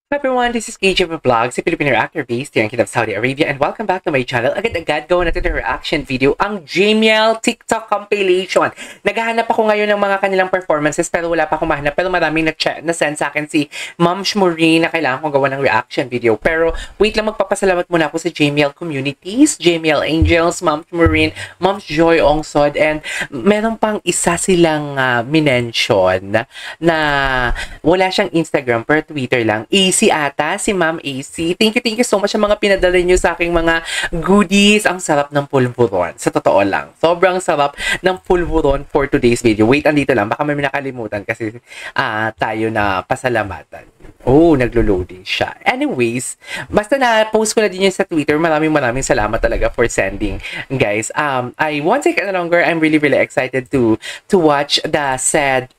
Hi everyone, this is KJ Vlog, si Filipino reactor based here in Kingdom of Saudi Arabia, and welcome back to my channel. Agad-agad gawin natin yung reaction video, ang Jamiel TikTok compilation. Naghahanap ako ngayon ng mga kanilang performances pero wala pa akong mahanap, pero maraming na-send sa akin si Ma'am Shmureen na kailangan kong gawa ng reaction video. Pero wait lang, magpapasalamat muna ako sa Jamiel communities, Jamiel Angels, Ma'am Shmureen, Ma'am Joy Ongsod, and meron pang isa silang minention na wala siyang Instagram pero Twitter lang. AC ata, si Ma'am AC. Thank you so much sa mga pinadala niyo sa aking mga goodies. Ang sarap ng pulburon. Sa totoo lang. Sobrang sarap ng pulburon for today's video. Wait, andito lang. Baka may nakalimutan kasi tayo na pasalamatan. Oh, naglo-loading siya. Anyways, basta na-post ko na din yun sa Twitter. Maraming salamat talaga for sending, guys. I won't take any longer. I'm really excited to watch the said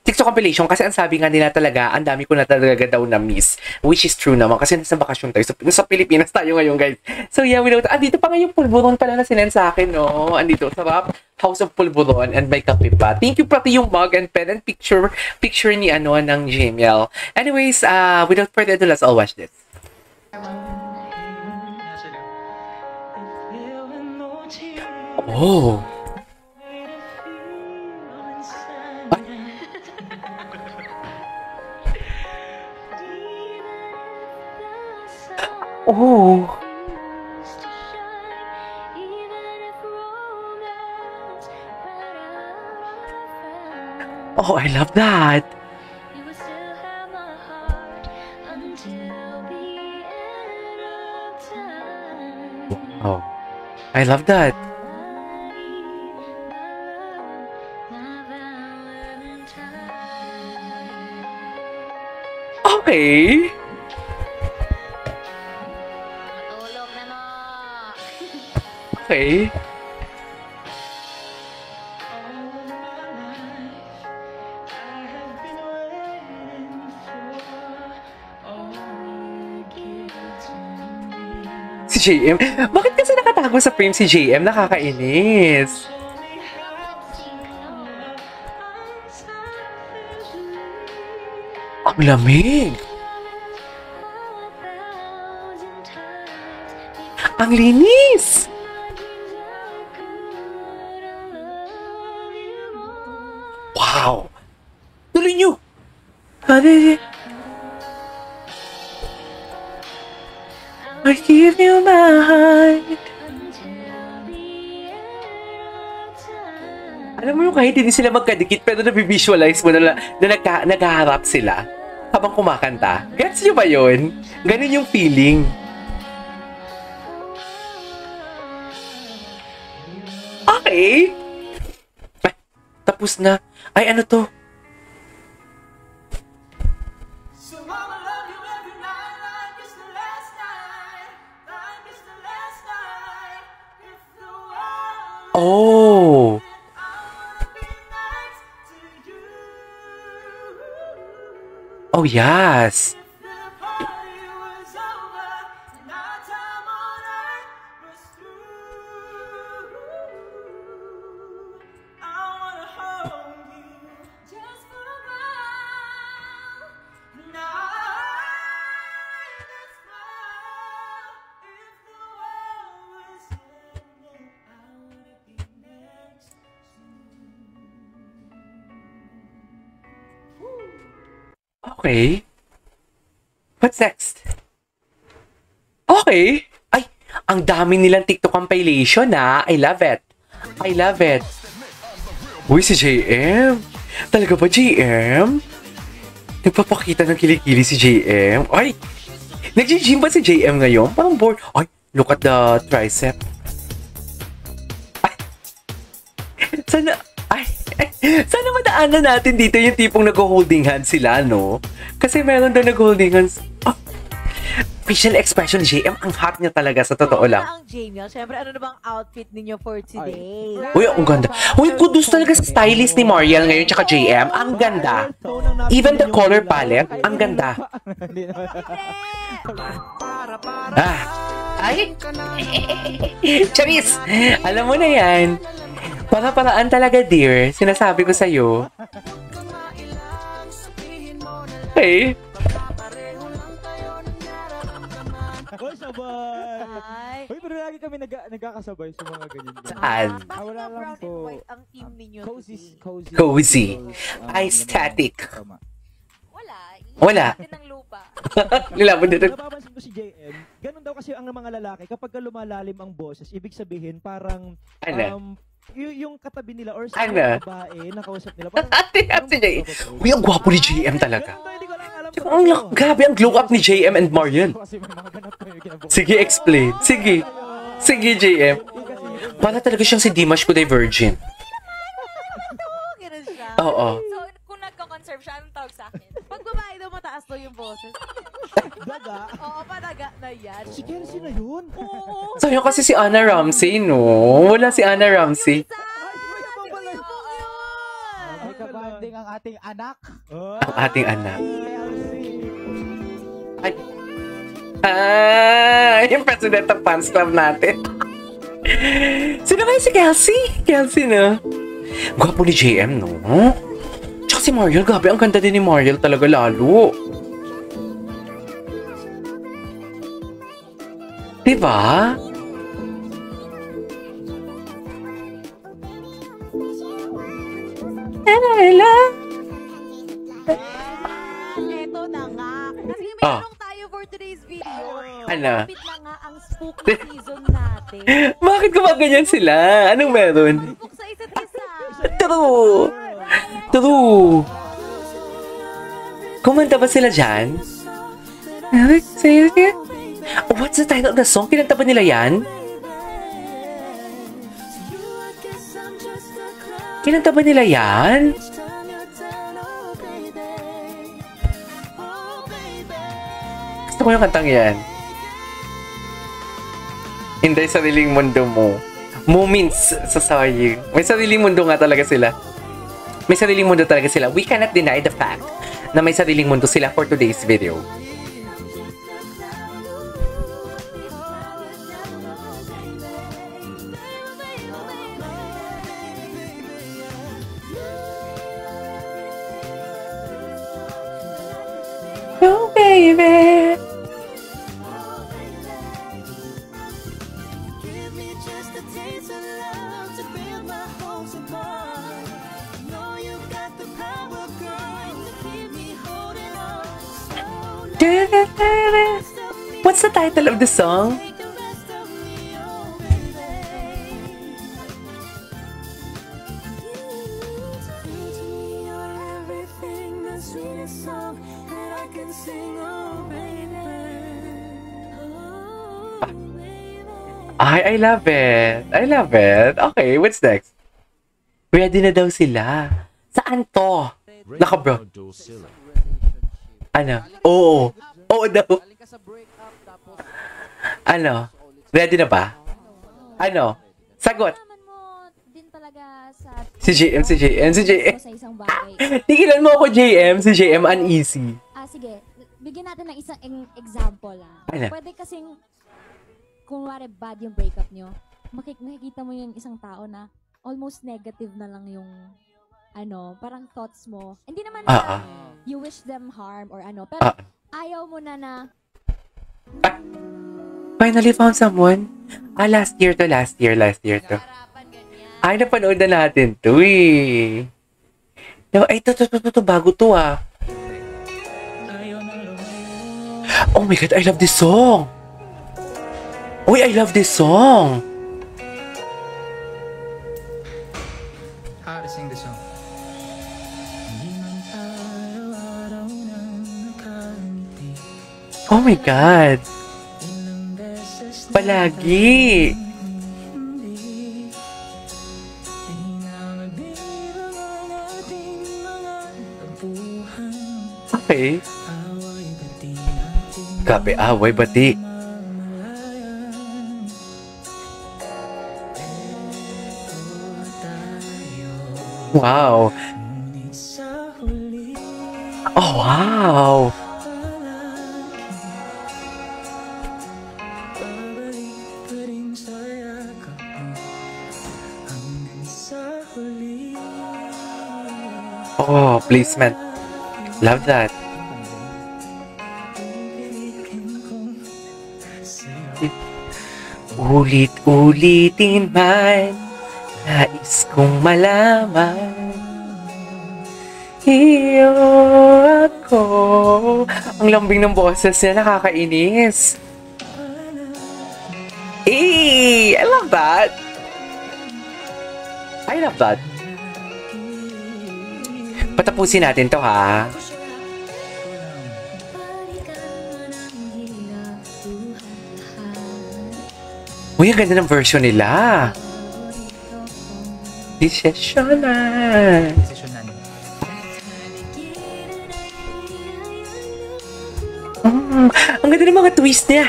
TikTok compilation kasi ang sabi nga nila talaga, ang dami ko na talaga daw na miss. Which is true naman kasi nasa bakasyon tayo. Sa Pilipinas tayo ngayon, guys. So yeah, andito pa nga yung pulburon pala na sinend sa akin, no? Andito, sarap. House of Pulburon and may kape pa. Thank you pati yung mug and pen and picture ni ng Jamiel. Anyways, without further ado, let's all watch this. Oh. Oh. Oh, I love that. Oh, I love that. Okay. Okay. Si JM? Bakit kasi nakatago sa frame si JM? Nakakainis. Ang lamig. Ang linis. Wow! Tuloy nyo! I give you my heart. Alam mo yung kahit hindi sila magkadikit pero nabivisualize mo na naghaharap sila habang kumakanta. Gets nyo ba yun? Ganun yung feeling. Okay! Ay, tapos na. Ay, ano to? Oh! Oh, yes! Okay. What's next? Okay. Ay, ang dami nilang TikTok compilation na. I love it. I love it. Uy, si JM. Talaga ba, JM? Nagpapakita ng kilikili si JM. Ay, nag-gym ba si JM ngayon? Parang bored. Ay, look at the tricep. Ay, sana madaanan natin dito yung tipong nag-holding hands sila, no? Kasi meron daw nag-holding hands. Oh, facial expression ni JM, ang hot niya talaga, sa totoo lang. Ang Jamiel, syempre, ano na bang outfit ninyo for today? Uy, ang ganda. Uy, kudos talaga sa stylist ni Mariel ngayon, tsaka JM. Ang ganda. Even the color palette, ang ganda. Ah. Ay! Charis! Alam mo na yan. Para-paraan talaga, dear. Sinasabi ko sa'yo. Okay. Hoy, sabay! Ay. Hoy, pero lagi kami nagkakasabay sa mga ganyan. Saan? Bakit wala ba lang brown and po. white ang team ninyo Cozy. today? Cozy. Aesthetic. Tama. Wala. Din ng lupa. Lilabon dito. Napapansin ko si JM, ganun daw kasi ang mga lalaki, kapag lumalalim ang boses, ibig sabihin parang, Ano? yung katabi nila or sa Ano? mga babae, nakausap nila. Ate, si JM. Uy, ang gwapo ni JM talaga. Ganun daw, hindi ko lang alam Grabe, ang glow up ni JM and Marian. Kasi may mga ganap kayo kinabukasan. Sige, explain. Sige. Sige, JM. Para talaga siyang si Dimash Kuday Virgin. Ganun siya. Oo. So, kung nagko-conserve siya, anong tawag sa akin? Pag babae daw mataas daw yung boses. Daga? Oo, padaga na yan. Si Kelsey na yun? Oo. Sayang kasi si Anna Ramsey, no? Wala si Anna Ramsey. Ay, kabanding ang ating anak. Ang ating anak. Ay. Yung president ng fans club natin. Sino kaya si Kelsey? Kelsey, no? Gwapo ni JM, no? Tsaka si Mariel, grabe, ang ganda din ni Mariel talaga lalo. Diba? Hello? Eto na nga. Kasi may Ah. tanong tayo for today's video. Ano? Malapit na nga ang spooky season natin. Bakit gumaganyan sila? Anong meron? Spook sa isa't isa. True! True! Kumanta ba sila dyan? What's the title of the song? Kinanta ba nila yan? Kinanta ba nila yan? Gusto ko yung kantang yan. Hindi sariling mundo mo. Moments sa saying. May sariling mundo nga talaga sila. May sariling mundo talaga sila. We cannot deny the fact na may sariling mundo sila for today's video. Oh, baby. What's the title of the song? I love it. I love it. Okay, what's next? Ready na daw sila. Saan to? Naka-bro. Ano? Oo. Oo daw. Ano? Ready na ba? Ano? Sagot. Naman mo din talaga sa... Si JM. Sa isang bagay. Tigilan mo ako, JM. Si JM uneasy. Sige. Bigyan natin ng isang example. Ano? Pwede kasing, kung wari bad yung breakup nyo, makikita mo yung isang tao na almost negative na lang yung parang thoughts mo. Hindi naman na you wish them harm or pero ayaw mo na Finally found someone? Last year to. Ay, napanood na natin to eh. Ay, to, bago to ah. Oh my God, I love this song. Uy, I love this song. How to sing this song? Oh my God. Palagi. Okay. Grabe, away bati. Wow. Oh, wow. Oh, placement. Love that. Ulit-ulitin man, nais kong malaman. Iyo ako. Ang lambing ng boses niya, nakakainis. I love that. I love that. Patapusin natin to, ha? Uy, ang ganda ng version nila. Desisyonan. Desisyonan. Ang ganda ng mga twist niya.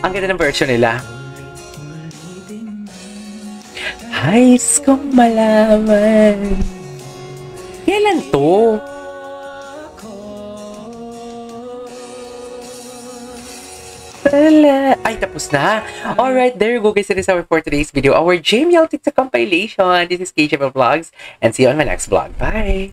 Ang ganda ng version nila. Hais kong malaman. Kailan to? Ay, tapos na. Alright, there you go guys. That is our for today's video. Our JML TikTok compilation. This is KJ Vlogs. And see you on my next vlog. Bye!